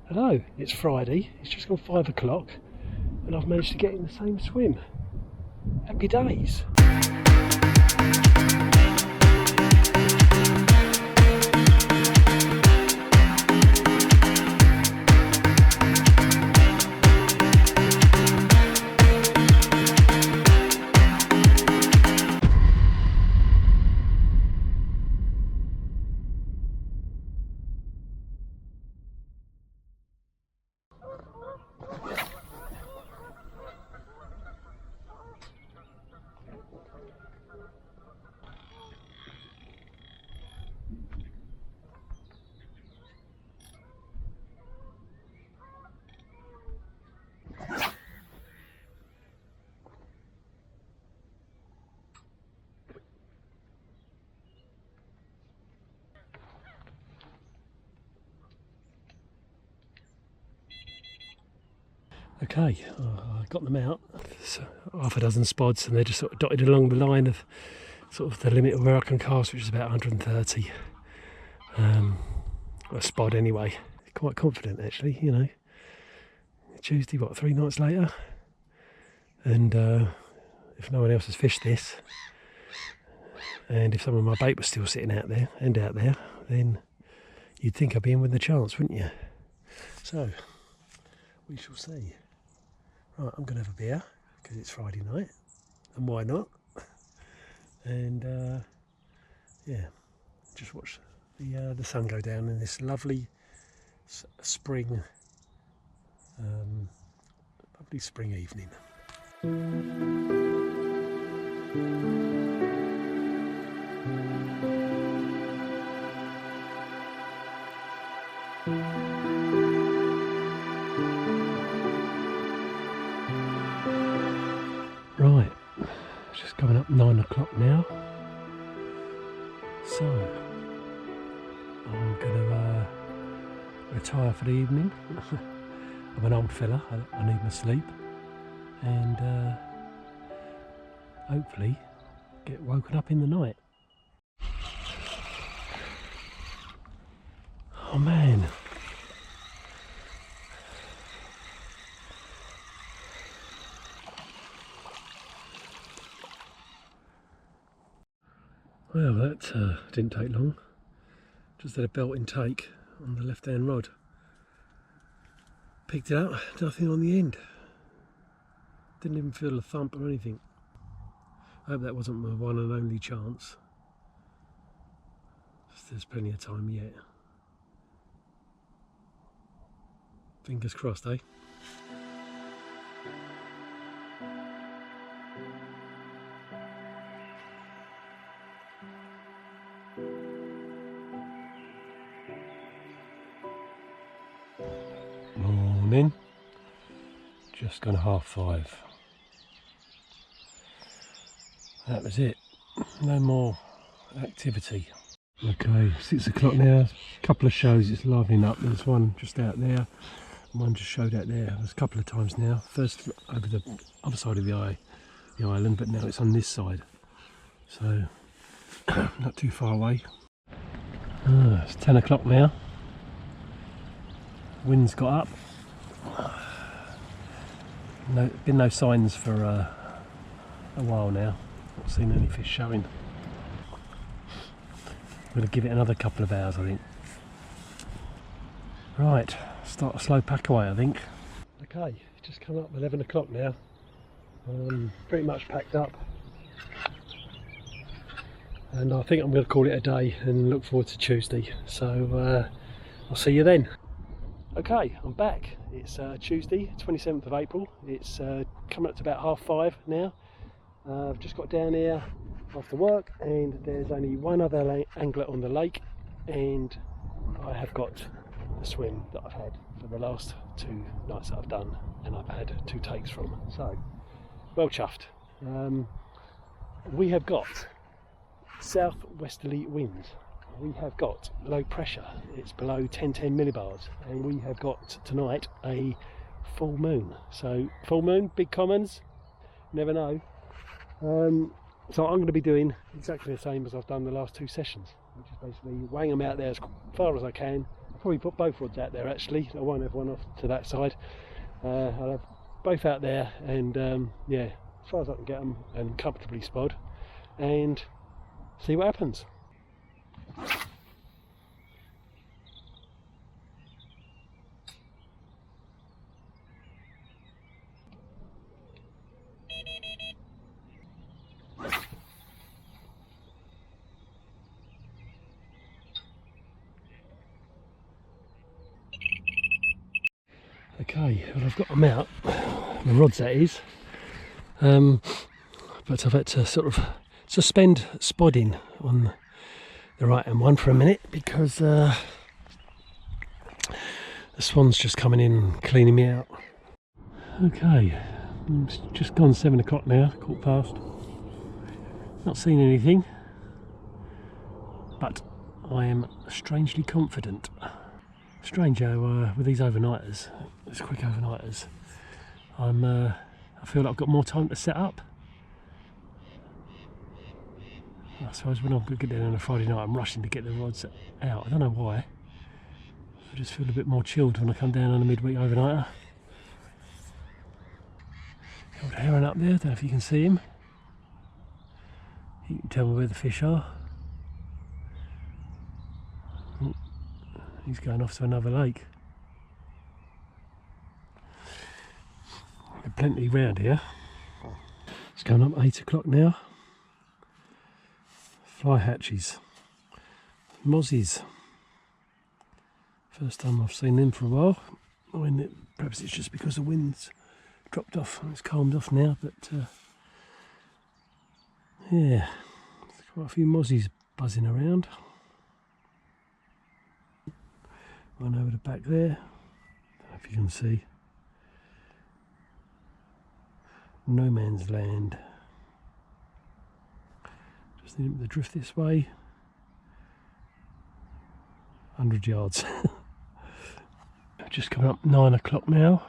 Hello, it's Friday, it's just gone 5 o'clock and I've managed to get in the same swim. Happy days. Okay, I got them out, so half a dozen spods, and they're just sort of dotted along the line of sort of the limit of where I can cast, which is about 130 a spod anyway. Quite confident actually, you know. Tuesday, what, 3 nights later, and if no one else has fished this, and if some of my bait was still sitting out there, then you'd think I'd be in with a chance, wouldn't you? So we shall see. Right, I'm going to have a beer because it's Friday night, and why not? And yeah, just watch the sun go down in this lovely spring evening. Right, it's just coming up 9 o'clock now, so I'm going to retire for the evening. I'm an old fella, I need my sleep, and hopefully get woken up in the night. Oh man. Well, that didn't take long. Just had a belt intake on the left hand rod. Picked it up, nothing on the end. Didn't even feel a thump or anything. I hope that wasn't my one and only chance. There's plenty of time yet. Fingers crossed, eh? Morning. Just gone 5:30. That was it. No more activity. Okay, 6 o'clock now. A couple of shows, it's livening up. There's one just out there, and one just showed out there. There's a couple of times now. First over the other side of the island, but now it's on this side. So not too far away. It's 10 o'clock now. Wind's got up. Been no signs for a while now. Not seen any fish showing. I'm going to give it another couple of hours, I think. Right, start a slow pack away, I think. Okay, it's just come up 11 o'clock now. Pretty much packed up. And I think I'm going to call it a day and look forward to Tuesday. So I'll see you then. Okay, I'm back. It's Tuesday, 27th of April. It's coming up to about 5:30 now. I've just got down here after work, and there's only one other angler on the lake, and I have got a swim that I've had for the last 2 nights that I've done, and I've had 2 takes from. So, well chuffed. We have got southwesterly winds. We have got low pressure. It's below 1010 millibars, and we have got tonight a full moon. So full moon, big commons, never know. So I'm going to be doing exactly the same as I've done the last 2 sessions, which is basically weighing them out there as far as I can, probably put both rods out there actually. I won't have one off to that side. I'll have both out there, and yeah, as far as I can get them and comfortably spod, and see what happens. Okay, well, I've got them out, the rods that is, but I've had to sort of suspend spodding on the right hand one for a minute because the swan's just coming in and cleaning me out. Okay, it's just gone 7 o'clock now, quarter past. Not seen anything, but I am strangely confident. Strange how with these overnighters, these quick overnighters, I feel like I've got more time to set up. I suppose when I'm going to get there on a Friday night, I'm rushing to get the rods out. I don't know why. I just feel a bit more chilled when I come down on a midweek overnighter. Old heron up there, don't know if you can see him. You can tell me where the fish are. He's going off to another lake. There's plenty round here. It's going up 8 o'clock now. Fly hatches, mozzies. First time I've seen them for a while. Perhaps it's just because the wind's dropped off and it's calmed off now, but yeah, there's quite a few mozzies buzzing around. One over the back there, don't know if you can see. No man's land. Just need to drift this way. 100 yards. Just coming up 9 o'clock now.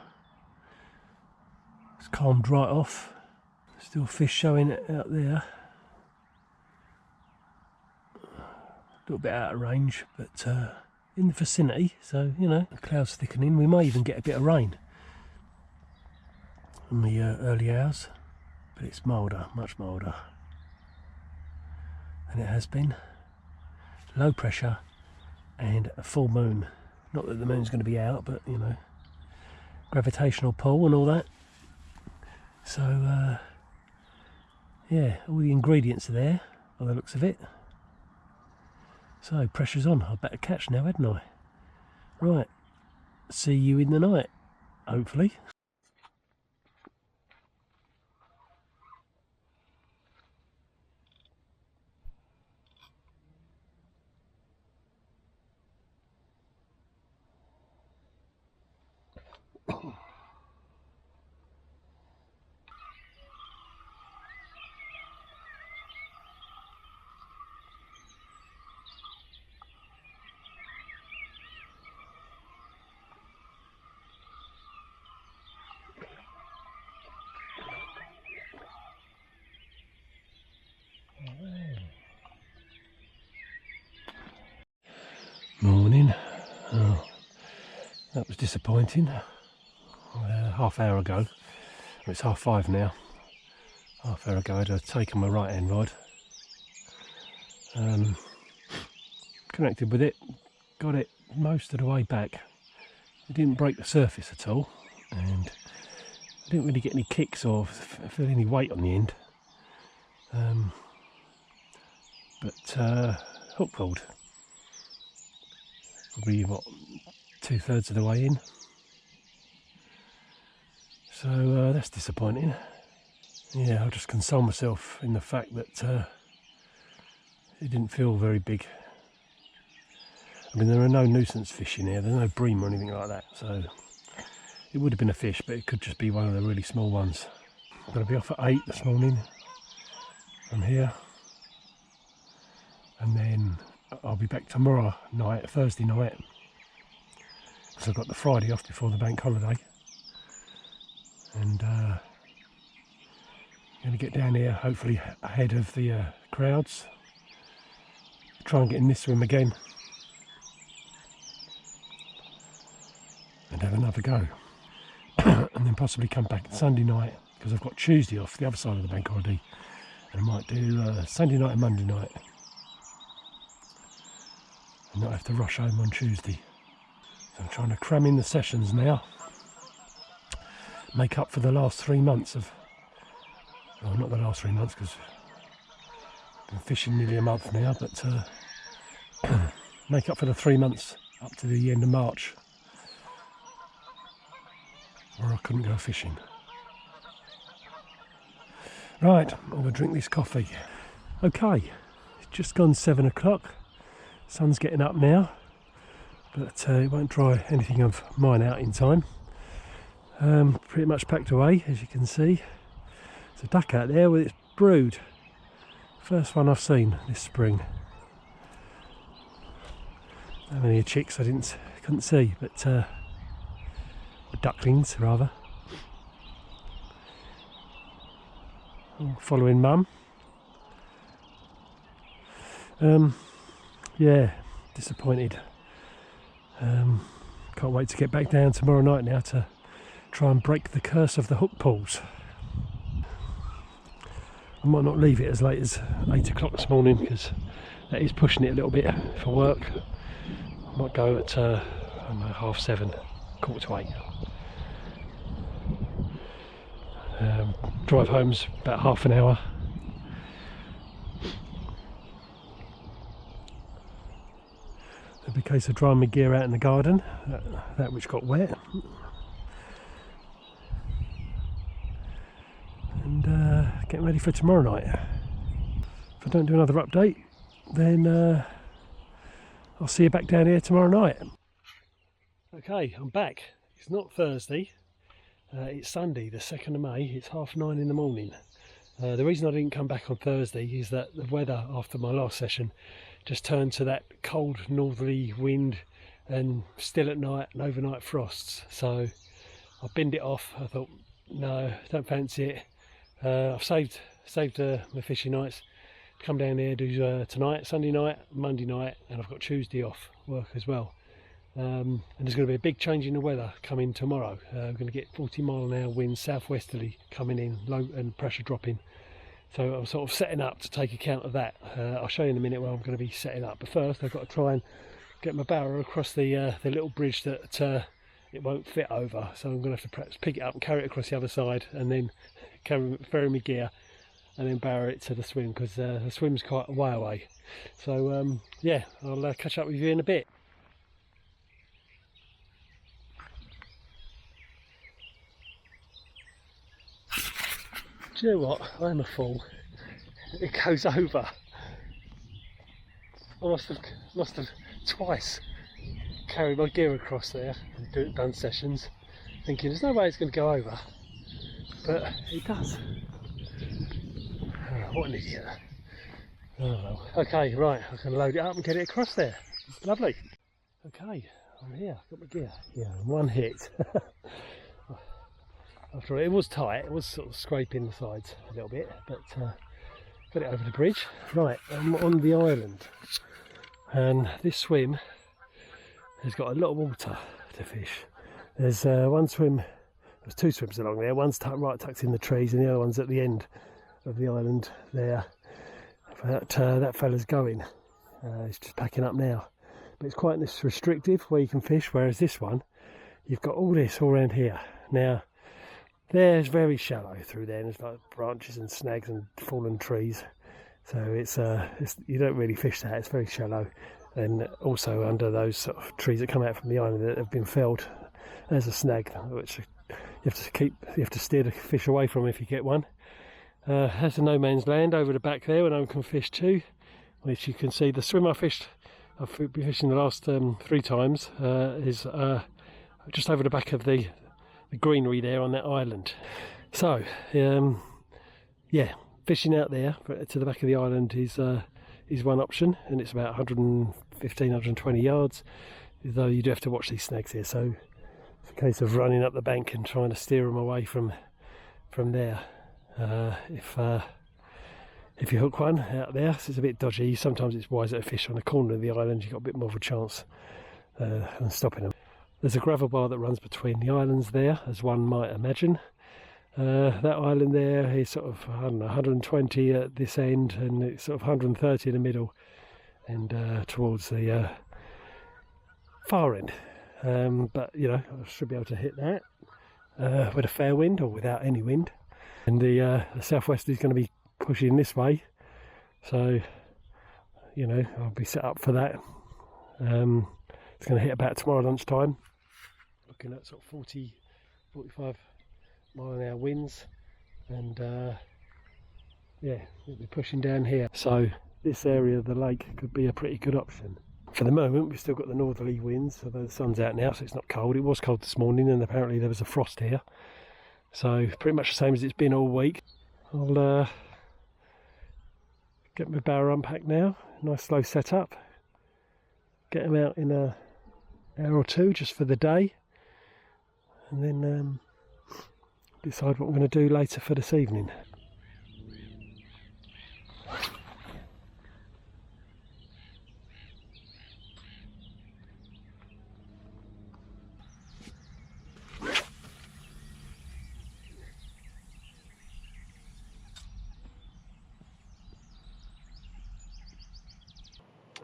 It's calmed right off. Still fish showing out there. A little bit out of range, but in the vicinity, so you know, the clouds thickening. We may even get a bit of rain in the early hours, but it's milder, much milder than it has been. Low pressure and a full moon. Not that the moon's going to be out, but you know, gravitational pull and all that. So yeah, all the ingredients are there by the looks of it. So pressure's on. I better catch now, hadn't I? Right, see you in the night, hopefully. Morning. Oh, that was disappointing. Half hour ago, it's 5:30 now. Half hour ago I'd taken my right hand rod, connected with it, got it most of the way back. It didn't break the surface at all, and I didn't really get any kicks or feel any weight on the end. But hook pulled. Probably what, 2/3 of the way in. So that's disappointing. Yeah, I'll just console myself in the fact that it didn't feel very big. I mean, there are no nuisance fish in here, there's no bream or anything like that, so it would have been a fish, but it could just be one of the really small ones. I'm going to be off at 8 this morning from here, and then I'll be back tomorrow night, Thursday night, because I've got the Friday off before the bank holiday, and I'm going to get down here hopefully ahead of the crowds, try and get in this swim again. and have another go. And then possibly come back Sunday night, because I've got Tuesday off, the other side of the bank holiday, and I might do Sunday night and Monday night, and not have to rush home on Tuesday. So I'm trying to cram in the sessions now, make up for the last 3 months of, well, not the last 3 months, because I've been fishing nearly a month now, but make up for the 3 months up to the end of March where I couldn't go fishing. Right, I'm going to drink this coffee. Okay, it's just gone 7 o'clock. Sun's getting up now, but it won't dry anything of mine out in time. Pretty much packed away, as you can see. There's a duck out there with its brood. First one I've seen this spring. How many chicks I couldn't see, but or ducklings rather. All following mum. Yeah, disappointed. Can't wait to get back down tomorrow night now to try and break the curse of the hook pulls. I might not leave it as late as 8 o'clock this morning, because that is pushing it a little bit for work. I might go at I don't know, 7:30, 7:45. Drive home's about half an hour. It'll be a case of drying my gear out in the garden, that which got wet, and getting ready for tomorrow night. If I don't do another update, then I'll see you back down here tomorrow night. Okay, I'm back. It's not Thursday, it's Sunday, the 2nd of May. It's 9:30 in the morning. The reason I didn't come back on Thursday is that the weather after my last session just turned to that cold northerly wind and still at night and overnight frosts. So I binned it off. I thought, no, don't fancy it. I've saved my fishing nights. Come down here, do tonight, Sunday night, Monday night, and I've got Tuesday off work as well. And there's going to be a big change in the weather coming tomorrow. We're going to get 40-mile-an-hour winds, southwesterly coming in, low and pressure dropping. So I'm sort of setting up to take account of that. I'll show you in a minute where I'm going to be setting up. But first, I've got to try and get my barrow across the little bridge that it won't fit over. So I'm going to have to perhaps pick it up and carry it across the other side, and then ferry my gear, and then barrow it to the swim, because the swim's quite a way away. So yeah, I'll catch up with you in a bit. Do you know what? I'm a fool. It goes over. I must have twice carried my gear across there and done sessions, thinking there's no way it's going to go over, but it does. Oh, what an idiot. Oh well. Okay, right, I can load it up and get it across there. It's lovely. Okay, I'm here. Got my gear. Yeah, one hit. After all, it was tight, it was sort of scraping the sides a little bit, but got it over the bridge. Right, I'm on the island, and this swim has got a lot of water to fish. There's one swim, there's two swims along there. One's tucked in the trees, and the other one's at the end of the island there. That fella's going. He's just packing up now, but it's quite restrictive where you can fish. Whereas this one, you've got all this all around here. Now, there's very shallow through there, and there's like branches and snags and fallen trees. So it's you don't really fish that. It's very shallow, and also under those sort of trees that come out from the island that have been felled, there's a snag which you have to steer the fish away from if you get one. There's a no man's land over the back there where no one can fish to, which you can see. The swim I've been fishing the last 3 times is just over the back of the greenery there on that island. So yeah, fishing out there to the back of the island is one option, and it's about 115, 120 yards, though you do have to watch these snags here, so it's a case of running up the bank and trying to steer them away from there. If you hook one out there, so it's a bit dodgy. Sometimes it's wiser to fish on the corner of the island. You've got a bit more of a chance than stopping them. There's a gravel bar that runs between the islands there, as one might imagine. That island there is sort of, I don't know, 120 at this end, and it's sort of 130 in the middle, and towards the far end. But you know, I should be able to hit that with a fair wind or without any wind. And the southwest is going to be pushing this way, so you know, I'll be set up for that. It's going to hit about tomorrow lunchtime, looking at sort of 40, 45 mile an hour winds, and yeah, it'll be pushing down here, so this area of the lake could be a pretty good option. For the moment we've still got the northerly winds, although the sun's out now so it's not cold. It was cold this morning and apparently there was a frost here, so pretty much the same as it's been all week. I'll get my barrow unpacked now, nice slow setup, get them out in an hour or two just for the day, and then decide what I'm going to do later for this evening.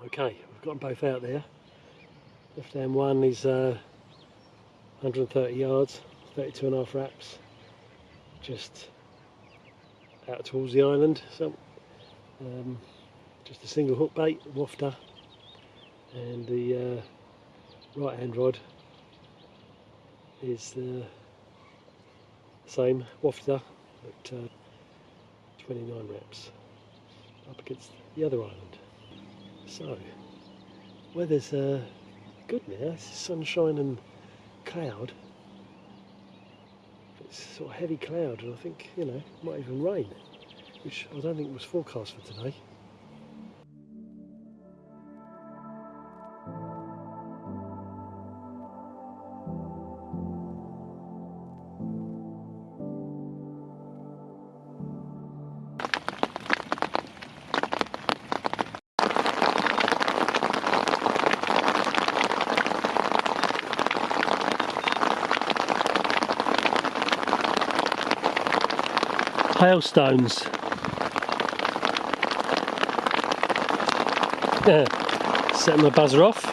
Okay, we've got them both out there. Left hand one is 130 yards, 32.5 wraps, just out towards the island. So, just a single hook bait, wafter, and the right hand rod is the same wafter at 29 wraps, up against the other island. So, weather's good now. It's sunshine and cloud. It's sort of heavy cloud, and I think, you know, it might even rain, which I don't think was forecast for today. Hailstones. Yeah, setting the buzzer off.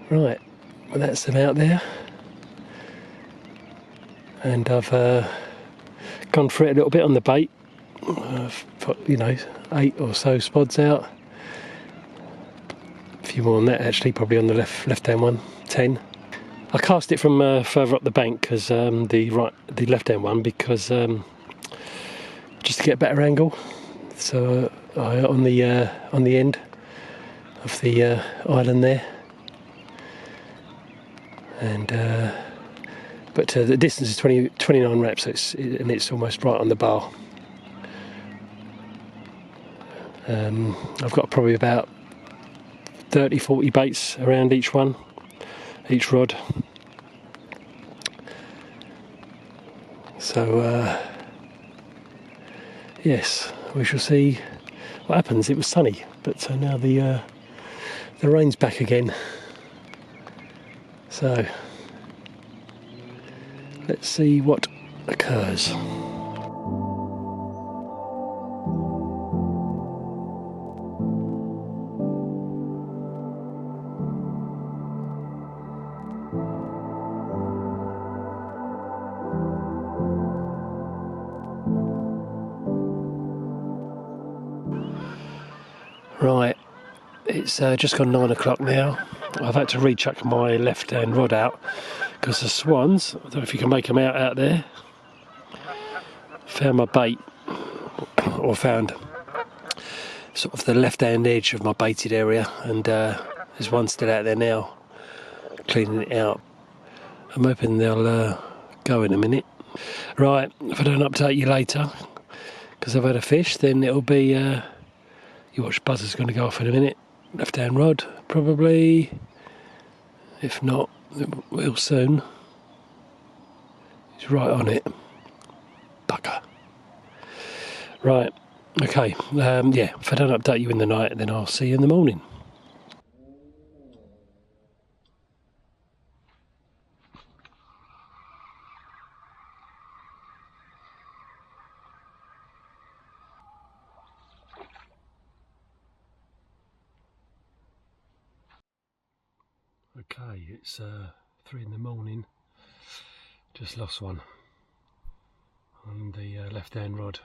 Right, well, that's them out there, and I've gone for it a little bit on the bait. I've put, you know, 8 or so spods out, a few more on that actually, probably on the left hand one, 10. I cast it from further up the bank, because the left hand one, because just to get a better angle. So on the end of the island there. And but the distance is 29 wraps, so it's almost right on the bar. I've got probably about 30-40 baits around each rod. So yes, we shall see what happens. It was sunny, but now the rain's back again. So let's see what occurs. It's just gone 9 o'clock now. I've had to rechuck my left-hand rod out because the swans, I don't know if you can make them out there, found my bait, or found sort of the left-hand edge of my baited area, and there's one still out there now, cleaning it out. I'm hoping they'll go in a minute. Right, if I don't update you later, because I've had a fish, then it'll be, you watch, buzzer's going to go off in a minute. Left-hand rod, probably. If not, it will soon. He's right on it. Bugger. Right, okay, yeah, if I don't update you in the night, then I'll see you in the morning. Okay, it's 3 in the morning. Just lost one on the left-hand rod.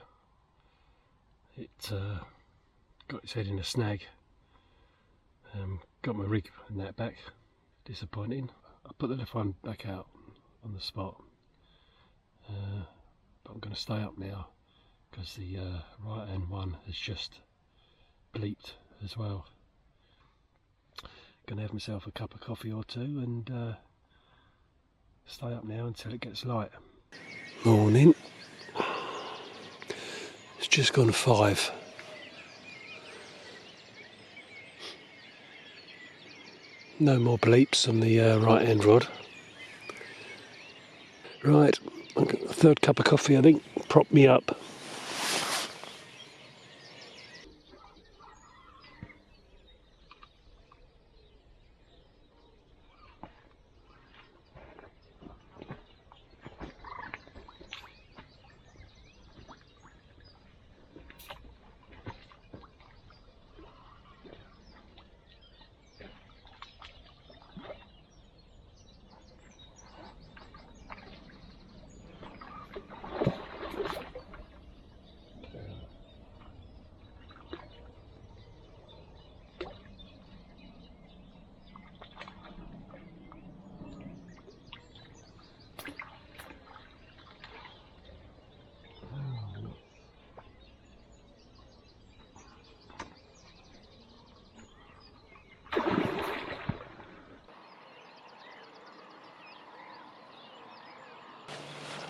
It got its head in a snag. Got my rig and that back. Disappointing. I put the left one back out on the spot, but I'm going to stay up now because the right-hand one has just bleeped as well. Going to have myself a cup of coffee or two and stay up now until it gets light. Morning. It's just gone 5. No more bleeps on the right hand rod. Right, I've got a third cup of coffee, I think. Prop me up.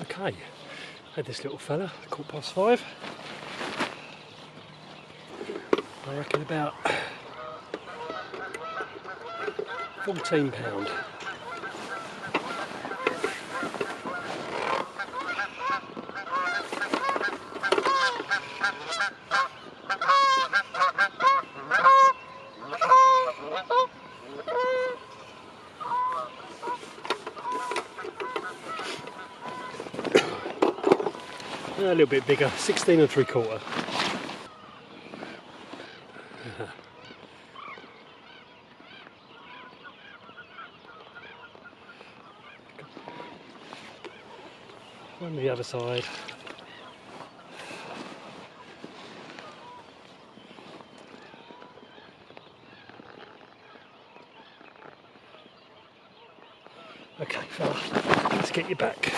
Okay, had this little fella, 5:15. I reckon about £14. A little bit bigger, 16 3/4. On the other side. Okay, fella, let's get you back.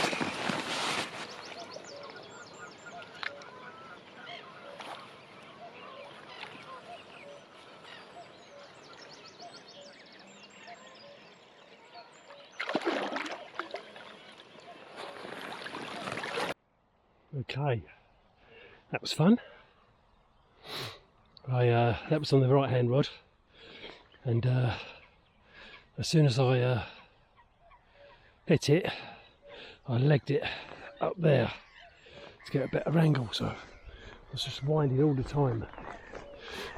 Okay, that was fun. That was on the right hand rod, and as soon as I hit it, I legged it up there to get a better angle, so I was just winding all the time,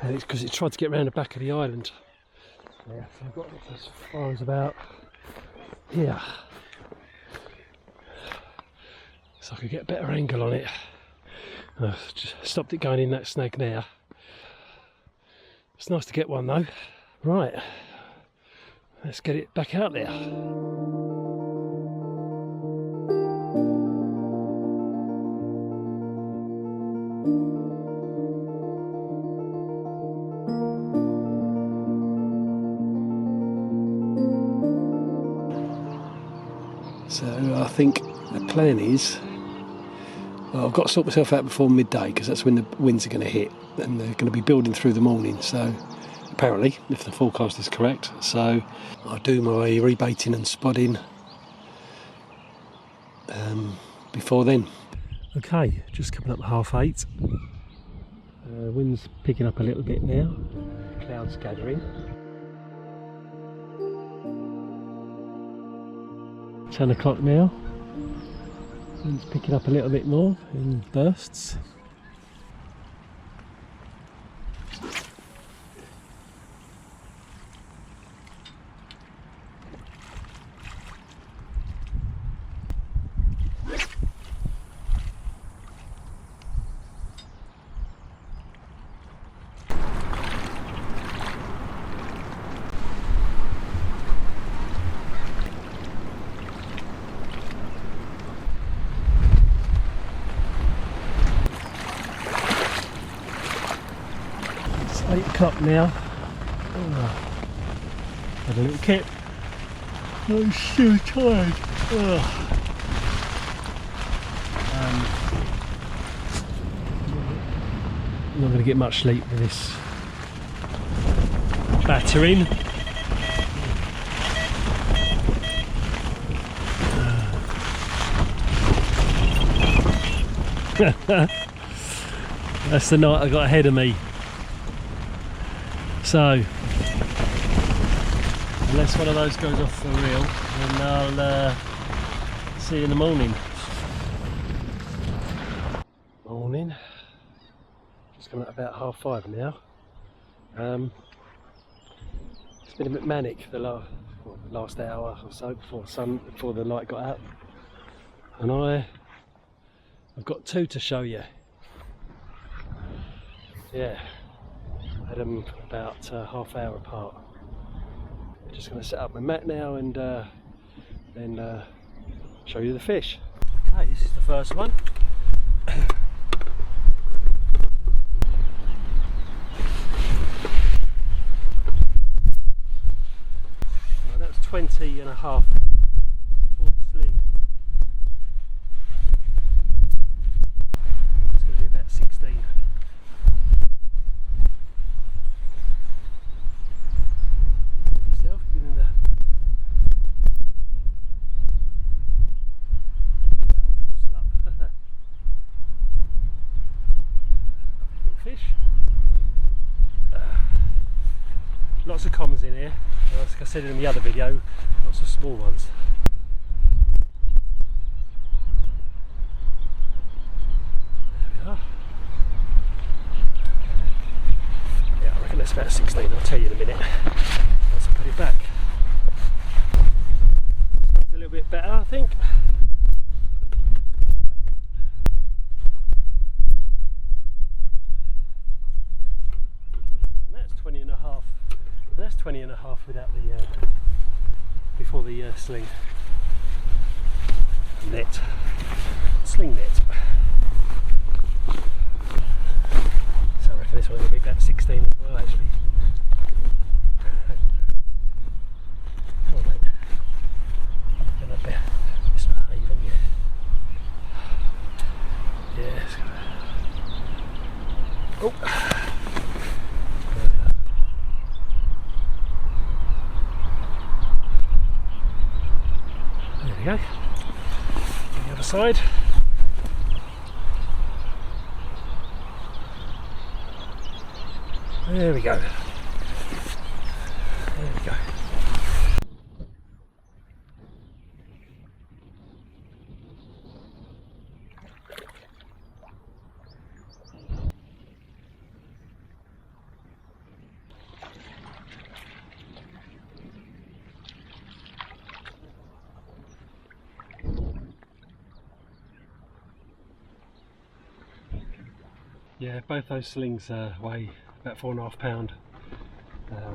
and it's because it tried to get around the back of the island. Yeah, so I got as far as about here, so I could get a better angle on it. Just stopped it going in that snag there. It's nice to get one though. Right, let's get it back out there. So I think the plan is, well, I've got to sort myself out before midday because that's when the winds are going to hit and they're going to be building through the morning. So apparently, if the forecast is correct, so I'll do my rebaiting and spodding before then. Okay, just coming up 8:30. Wind's picking up a little bit now. Clouds gathering. 10 o'clock now. Wind's picking up a little bit more in bursts. It's 8 o'clock now. Had a little kip. I'm so tired. I'm not going to get much sleep with this battering. That's the night I got ahead of me. So, unless one of those goes off for real, then I'll see you in the morning. Morning. Just coming at about 5:30 now. It's been a bit manic the last hour or so before the light got out, and I've got 2 to show you. Yeah, I had them about half hour apart. Just going to set up my mat now and then show you the fish. Okay, this is the first one. Well, that was 20 and a half before the sling. It's going to be about 16. Fish. Lots of commons in here, like I said in the other video, lots of small ones. There we are. Yeah, I reckon that's about 16, I'll tell you in a minute once I put it back. This one's a little bit better, I think. That's 20 and a half without the before the sling net, sling net. So I reckon this one will be about 16 as well, actually. Oh mate, get up there. This one, even yeah. It's gonna... Oh. Go. On the other side. There we go. There we go. Yeah, both those slings weigh about 4.5 pounds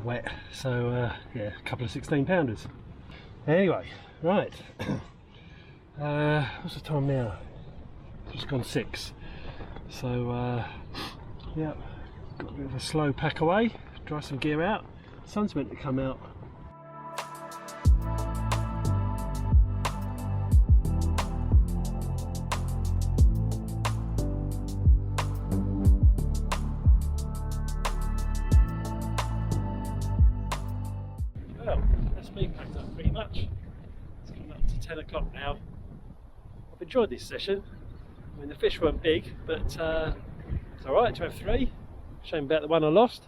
wet, so yeah, a couple of 16 pounders. Anyway, right, what's the time now? Just gone 6. So yeah, got a bit of a slow pack away, dry some gear out. The sun's meant to come out Well, that's me packed up pretty much. It's coming up to 10 o'clock now. I've enjoyed this session. I mean, the fish weren't big, but it's alright to have 3. Shame about the one I lost.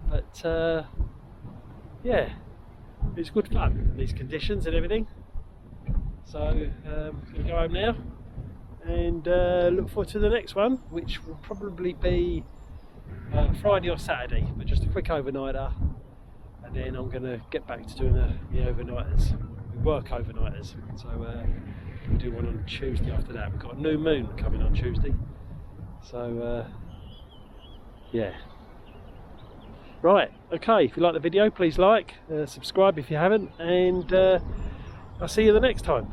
But yeah, it's good fun in these conditions and everything. So I'm going to go home now and look forward to the next one, which will probably be Friday or Saturday, but just a quick overnighter, and then I'm going to get back to doing the overnighters. We work overnighters, so we'll do one on Tuesday after that. We've got a new moon coming on Tuesday, so yeah. Right, okay, if you like the video, please like, subscribe if you haven't, and I'll see you the next time.